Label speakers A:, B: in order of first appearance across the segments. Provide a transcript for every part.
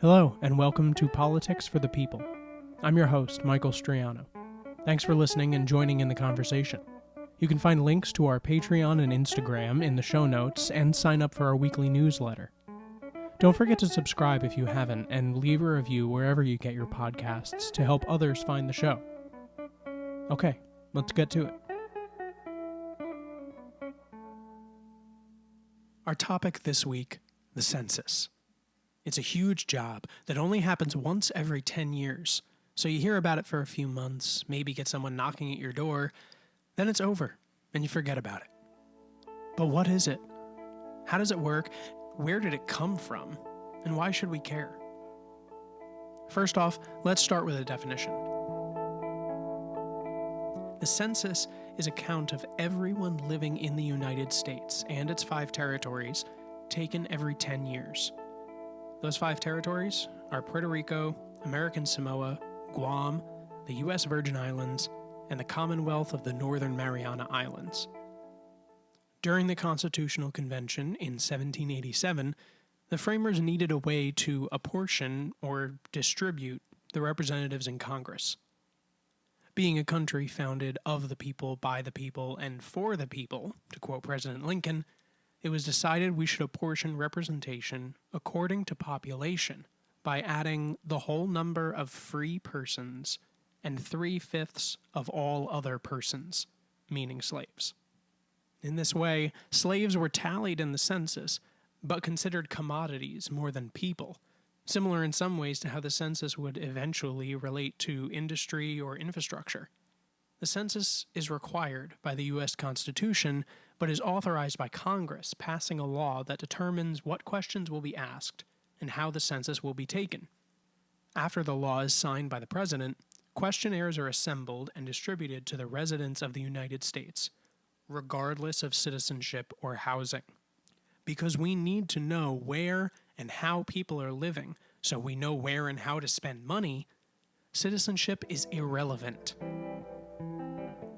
A: Hello, and welcome to Politics for the People. I'm your host, Michael Striano. Thanks for listening and joining in the conversation. You can find links to our Patreon and Instagram in the show notes and sign up for our weekly newsletter. Don't forget to subscribe if you haven't and leave a review wherever you get your podcasts to help others find the show. Okay, let's get to it. Our topic this week, the census. It's a huge job that only happens once every 10 years, so you hear about it for a few months, maybe get someone knocking at your door, then it's over, and you forget about it. But what is it? How does it work? Where did it come from? And why should we care? First off, let's start with a definition. The census is a count of everyone living in the United States and its 5 territories, taken every 10 years. Those 5 territories are Puerto Rico, American Samoa, Guam, the U.S. Virgin Islands, and the Commonwealth of the Northern Mariana Islands. During the Constitutional Convention in 1787, the framers needed a way to apportion or distribute the representatives in Congress. Being a country founded of the people, by the people, and for the people, to quote President Lincoln, it was decided we should apportion representation according to population by adding the whole number of free persons and 3/5 of all other persons, meaning slaves. In this way, slaves were tallied in the census, but considered commodities more than people, similar in some ways to how the census would eventually relate to industry or infrastructure. The census is required by the U.S. Constitution, but is authorized by Congress, passing a law that determines what questions will be asked and how the census will be taken. After the law is signed by the President, questionnaires are assembled and distributed to the residents of the United States, regardless of citizenship or housing. Because we need to know where and how people are living, so we know where and how to spend money, citizenship is irrelevant.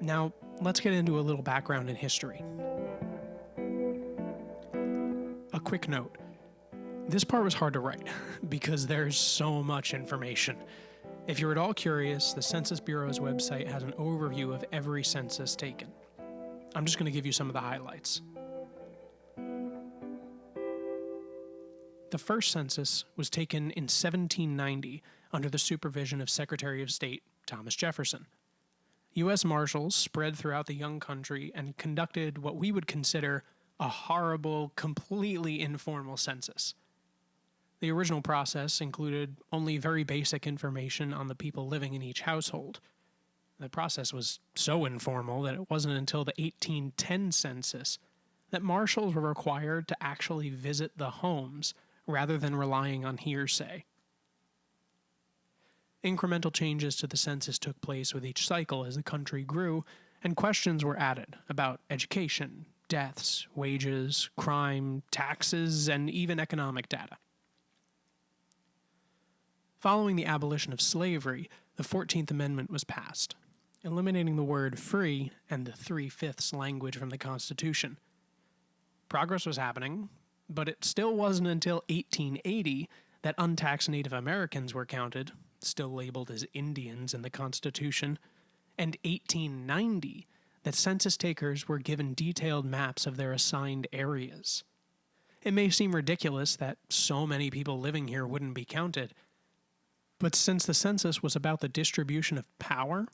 A: Now, let's get into a little background in history. A quick note. This part was hard to write because there's so much information. If you're at all curious, the Census Bureau's website has an overview of every census taken. I'm just going to give you some of the highlights. The first census was taken in 1790 under the supervision of Secretary of State Thomas Jefferson. U.S. Marshals spread throughout the young country and conducted what we would consider a horrible, completely informal census. The original process included only very basic information on the people living in each household. The process was so informal that it wasn't until the 1810 census that marshals were required to actually visit the homes rather than relying on hearsay. Incremental changes to the census took place with each cycle as the country grew, and questions were added about education, deaths, wages, crime, taxes, and even economic data. Following the abolition of slavery, the 14th Amendment was passed, eliminating the word free and the 3/5 language from the Constitution. Progress was happening, but it still wasn't until 1880 that untaxed Native Americans were counted, still labeled as Indians in the Constitution, and 1890 that census takers were given detailed maps of their assigned areas. It may seem ridiculous that so many people living here wouldn't be counted, but since the census was about the distribution of power,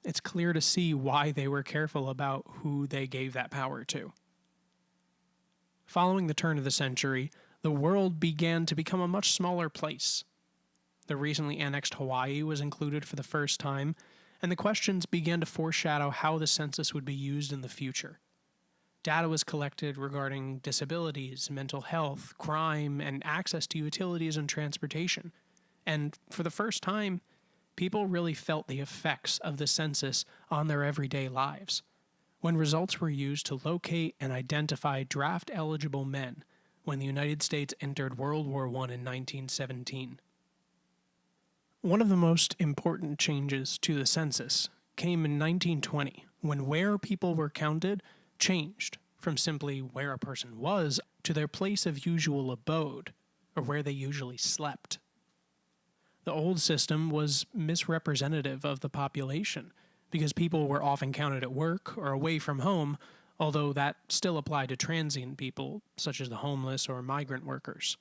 A: it's clear to see why they were careful about who they gave that power to. Following the turn of the century, the world began to become a much smaller place. The recently annexed Hawaii was included for the first time, and the questions began to foreshadow how the census would be used in the future. Data was collected regarding disabilities, mental health, crime, and access to utilities and transportation. And for the first time, people really felt the effects of the census on their everyday lives, when results were used to locate and identify draft-eligible men when the United States entered World War I in 1917. One of the most important changes to the census came in 1920 when where people were counted changed from simply where a person was to their place of usual abode, or where they usually slept. The old system was misrepresentative of the population, because people were often counted at work or away from home, although that still applied to transient people, such as the homeless or migrant workers.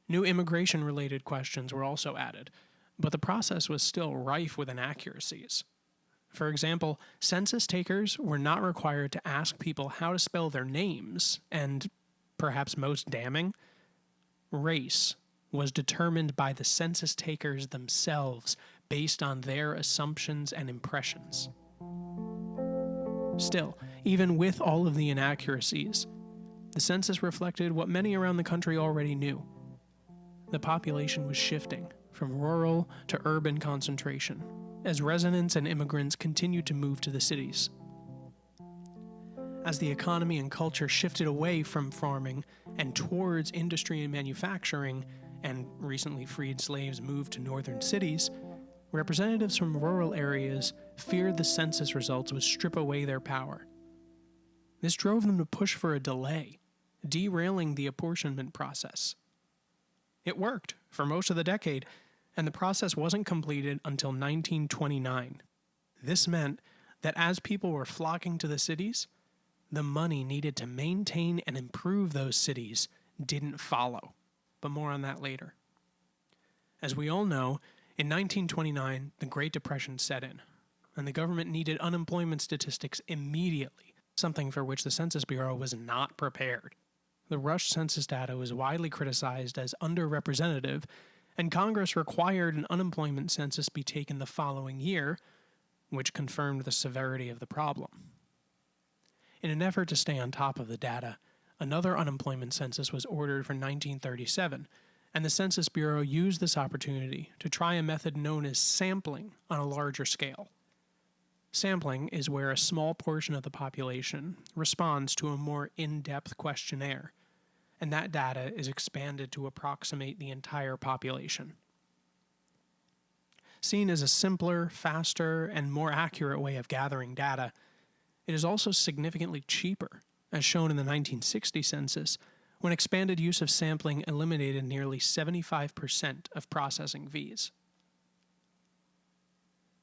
A: New immigration-related questions were also added, but the process was still rife with inaccuracies. For example, census takers were not required to ask people how to spell their names, and, perhaps most damning, race was determined by the census takers themselves based on their assumptions and impressions. Still, even with all of the inaccuracies, the census reflected what many around the country already knew. The population was shifting from rural to urban concentration as residents and immigrants continued to move to the cities. As the economy and culture shifted away from farming and towards industry and manufacturing, and recently freed slaves moved to northern cities, representatives from rural areas feared the census results would strip away their power. This drove them to push for a delay, derailing the apportionment process. It worked for most of the decade, and the process wasn't completed until 1929. This meant that as people were flocking to the cities, the money needed to maintain and improve those cities didn't follow. But more on that later. As we all know, in 1929, the Great Depression set in, and the government needed unemployment statistics immediately, something for which the Census Bureau was not prepared. The rushed census data was widely criticized as underrepresentative, and Congress required an unemployment census be taken the following year, which confirmed the severity of the problem. In an effort to stay on top of the data, another unemployment census was ordered for 1937, and the Census Bureau used this opportunity to try a method known as sampling on a larger scale. Sampling is where a small portion of the population responds to a more in-depth questionnaire, and that data is expanded to approximate the entire population. Seen as a simpler, faster, and more accurate way of gathering data, it is also significantly cheaper, as shown in the 1960 census, when expanded use of sampling eliminated nearly 75% of processing fees.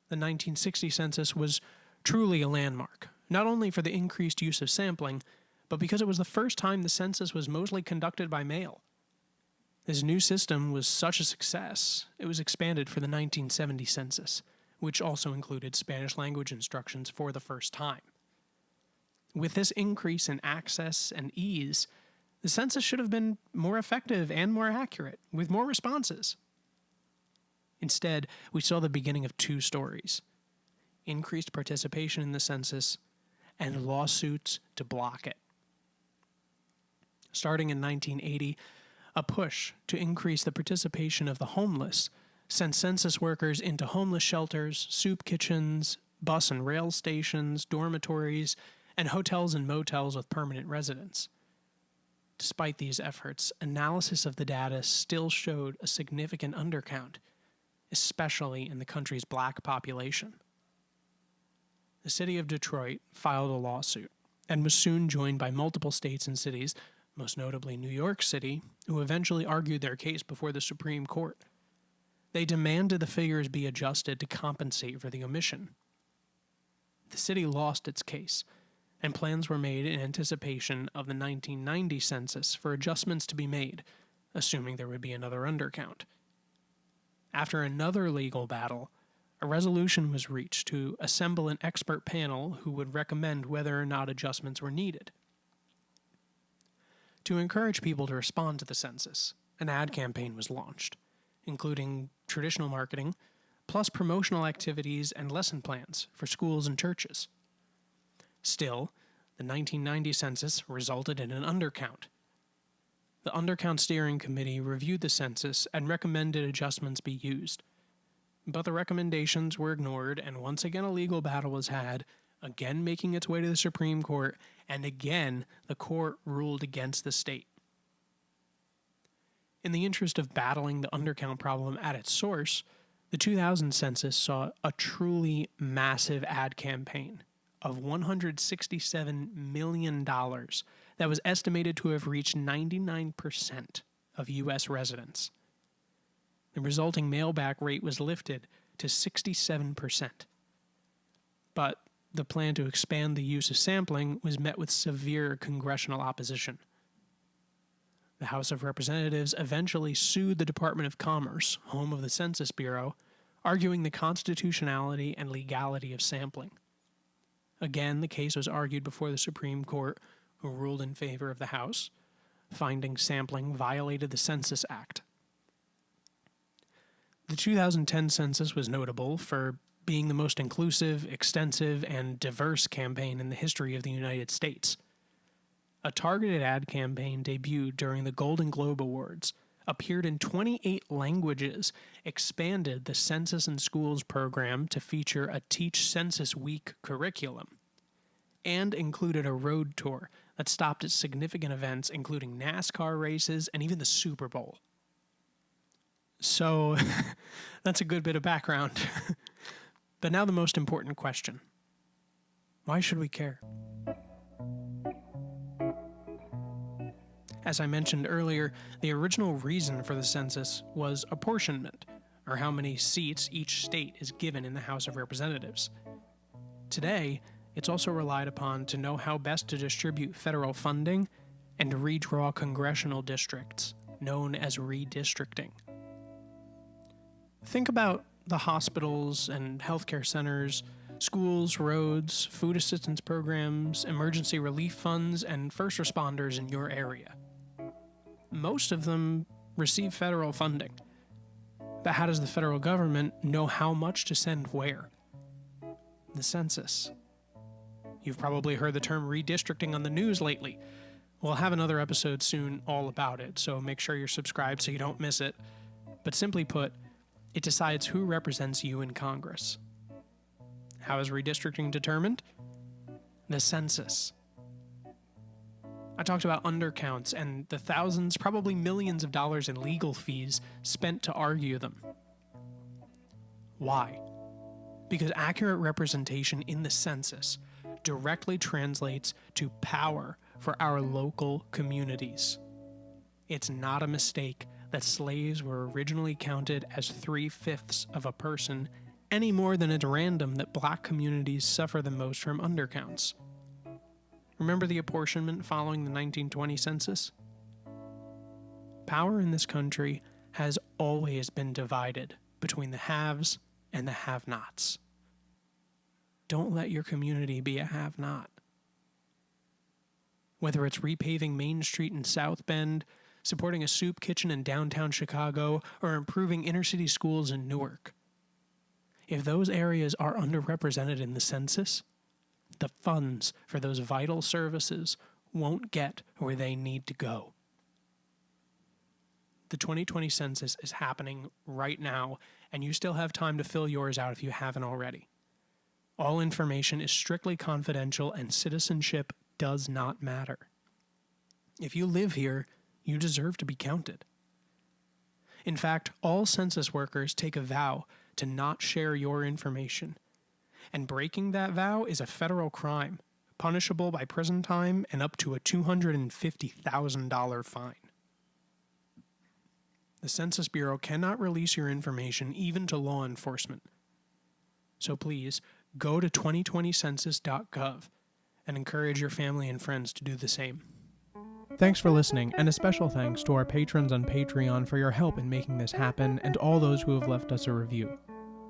A: The 1960 census was truly a landmark, not only for the increased use of sampling, but because it was the first time the census was mostly conducted by mail. This new system was such a success, it was expanded for the 1970 census, which also included Spanish language instructions for the first time. With this increase in access and ease, the census should have been more effective and more accurate, with more responses. Instead, we saw the beginning of two stories: increased participation in the census and lawsuits to block it. Starting in 1980, a push to increase the participation of the homeless sent census workers into homeless shelters, soup kitchens, bus and rail stations, dormitories, and hotels and motels with permanent residents. Despite these efforts, analysis of the data still showed a significant undercount, especially in the country's black population. The city of Detroit filed a lawsuit and was soon joined by multiple states and cities, most notably New York City, who eventually argued their case before the Supreme Court. They demanded the figures be adjusted to compensate for the omission. The city lost its case, and plans were made in anticipation of the 1990 census for adjustments to be made, assuming there would be another undercount. After another legal battle, a resolution was reached to assemble an expert panel who would recommend whether or not adjustments were needed. To encourage people to respond to the census, an ad campaign was launched, including traditional marketing, plus promotional activities and lesson plans for schools and churches. Still, the 1990 census resulted in an undercount. The Undercount Steering Committee reviewed the census and recommended adjustments be used. But the recommendations were ignored, and once again a legal battle was had, again making its way to the Supreme Court, and again the court ruled against the state. In the interest of battling the undercount problem at its source, the 2000 census saw a truly massive ad campaign of $167 million that was estimated to have reached 99% of U.S. residents. The resulting mailback rate was lifted to 67%. But the plan to expand the use of sampling was met with severe congressional opposition. The House of Representatives eventually sued the Department of Commerce, home of the Census Bureau, arguing the constitutionality and legality of sampling. Again, the case was argued before the Supreme Court, who ruled in favor of the House, finding sampling violated the Census Act. The 2010 census was notable for being the most inclusive, extensive, and diverse campaign in the history of the United States. A targeted ad campaign debuted during the Golden Globe Awards, appeared in 28 languages, expanded the Census in Schools program to feature a Teach Census Week curriculum, and included a road tour that stopped at significant events including NASCAR races and even the Super Bowl. So, that's a good bit of background. But now the most important question. Why should we care? As I mentioned earlier, the original reason for the census was apportionment, or how many seats each state is given in the House of Representatives. Today, it's also relied upon to know how best to distribute federal funding and to redraw congressional districts, known as redistricting. Think about the hospitals and healthcare centers, schools, roads, food assistance programs, emergency relief funds, and first responders in your area. Most of them receive federal funding. But how does the federal government know how much to send where? The census. You've probably heard the term redistricting on the news lately. We'll have another episode soon all about it, so make sure you're subscribed so you don't miss it. But simply put, it decides who represents you in Congress. How is redistricting determined? The census. I talked about undercounts and the thousands, probably millions of dollars in legal fees spent to argue them. Why? Because accurate representation in the census directly translates to power for our local communities. It's not a mistake that slaves were originally counted as 3/5 of a person, any more than it's random that black communities suffer the most from undercounts. Remember the apportionment following the 1920 census? Power in this country has always been divided between the haves and the have-nots. Don't let your community be a have-not. Whether it's repaving Main Street in South Bend, supporting a soup kitchen in downtown Chicago, or improving inner-city schools in Newark. If those areas are underrepresented in the census, the funds for those vital services won't get where they need to go. The 2020 census is happening right now, and you still have time to fill yours out if you haven't already. All information is strictly confidential, and citizenship does not matter. If you live here, you deserve to be counted. In fact, all census workers take a vow to not share your information, and breaking that vow is a federal crime, punishable by prison time and up to a $250,000 fine. The Census Bureau cannot release your information even to law enforcement. So please, go to 2020census.gov and encourage your family and friends to do the same. Thanks for listening, and a special thanks to our patrons on Patreon for your help in making this happen, and all those who have left us a review.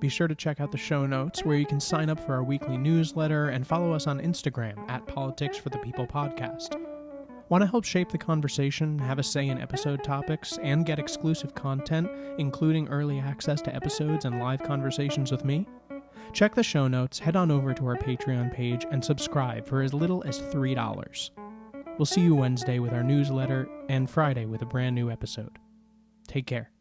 A: Be sure to check out the show notes, where you can sign up for our weekly newsletter and follow us on Instagram at Politics for the People Podcast. Want to help shape the conversation, have a say in episode topics, and get exclusive content, including early access to episodes and live conversations with me? Check the show notes, head on over to our Patreon page, and subscribe for as little as $3. We'll see you Wednesday with our newsletter and Friday with a brand new episode. Take care.